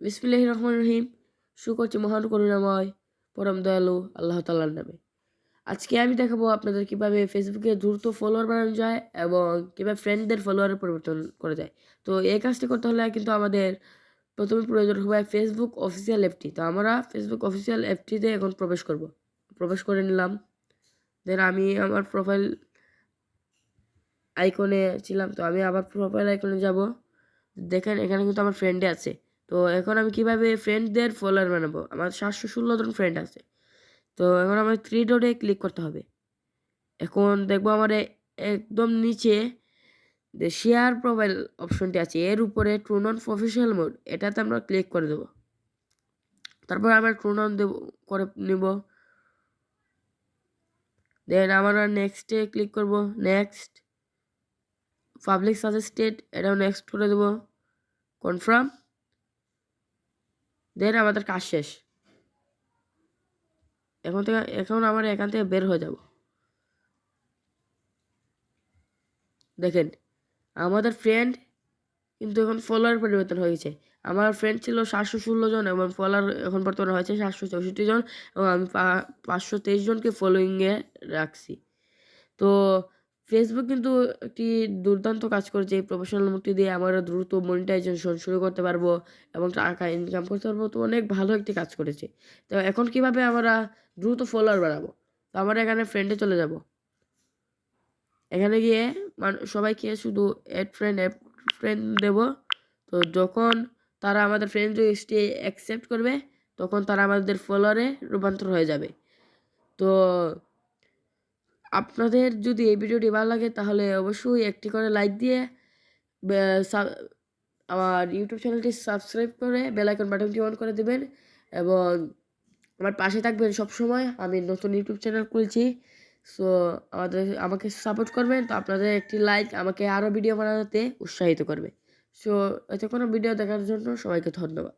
বিসমিল্লাহির রহমানির রহিম। শুরু করছি মহান করুণাময় পরম দয়ালু আল্লাহ তাআলার নামে। আজকে আমি দেখাবো আপনাদের কিভাবে ফেসবুকে দ্রুত ফলোয়ার বানানো যায় এবং কিভাবে ফ্রেন্ডদের ফলোয়ারে পরিবর্তন করা যায়। তো এই কাজটি করতে হলে কিন্তু আমাদের প্রথমে প্রয়োজন হবে ফেসবুক অফিসিয়াল অ্যাপটি। তো আমরা ফেসবুক অফিসিয়াল অ্যাপটিতে এখন প্রবেশ করে নিলাম। দেন আমি আমার প্রোফাইল আইকনে ছিলাম, তো আমি আবার প্রোফাইল আইকনে যাব। দেখেন এখানে কিন্তু আমার ফ্রেন্ডে আছে। তো এখন আমি কিভাবে ফ্রেন্ডদের ফলোয়ার বানাবো, আমার 716 জন ফ্রেন্ড আছে। তো এখন আমার 3 ডটে ক্লিক করতে হবে। এখন দেখবো আমার একদম নিচে যে শেয়ার প্রোফাইল অপশনটি আছে, এর উপরে ট্রুন অন প্রফেশনাল মোড, এটাতে আমরা ক্লিক করে দেবো। তারপর আমরা ট্রুন অন দেব করে নিব। দেন আমরা নেক্সটে ক্লিক করব। নেক্সট পাবলিক সাজেস্টেড, এটাও নেক্সট করে দেবো। কনফার্ম। দেন আমাদের কাজ শেষ। এখন আমরা এখান থেকে বের হয়ে যাব। দেখেন আমাদের ফ্রেন্ড কিন্তু এখন ফলোয়ার পরিবর্তন হয়ে গেছে। আমার ফ্রেন্ড ছিল 716 জন এবং ফলোয়ার এখন বর্তমানে হয়েছে 764 জন এবং আমি 523 জনকে ফলোয়িংয়ে রাখছি। তো ফেসবুক কিন্তু একটি দুর্দান্ত কাজ করেছে। এই প্রফেশনাল মুক্তি দিয়ে আমরা দ্রুত মনিটাইজেশন শুরু করতে পারবো এবং টাকা ইনকাম করতে পারবো। তো অনেক ভালো একটি কাজ করেছে। তো এখন কিভাবে আমরা দ্রুত ফলোয়ার বাড়াবো? তো আমরা এখানে ফ্রেন্ডে চলে যাব। এখানে গিয়ে সবাইকে শুধু অ্যাড ফ্রেন্ড দেব। তো যখন তারা আমাদের ফ্রেন্ড রিকোয়েস্টটি অ্যাকসেপ্ট করবে তখন তারা আমাদের ফলোয়ারে রূপান্তর হয়ে যাবে। তো আপনাদের যদি এই ভিডিওটি ভালো লাগে তাহলে অবশ্যই একটি করে লাইক দিয়ে আমার ইউটিউব চ্যানেলটি সাবস্ক্রাইব করে বেল আইকন বাটনটি অন করে দেবেন এবং আমার পাশে থাকবেন সবসময়। আমি নতুন ইউটিউব চ্যানেল খুলছি, সো আমাকে সাপোর্ট করবেন। তো আপনাদের একটি লাইক আমাকে আরও ভিডিও বানাতে উৎসাহিত করবে। সো এতে কোনো ভিডিও দেখার জন্য সবাইকে ধন্যবাদ।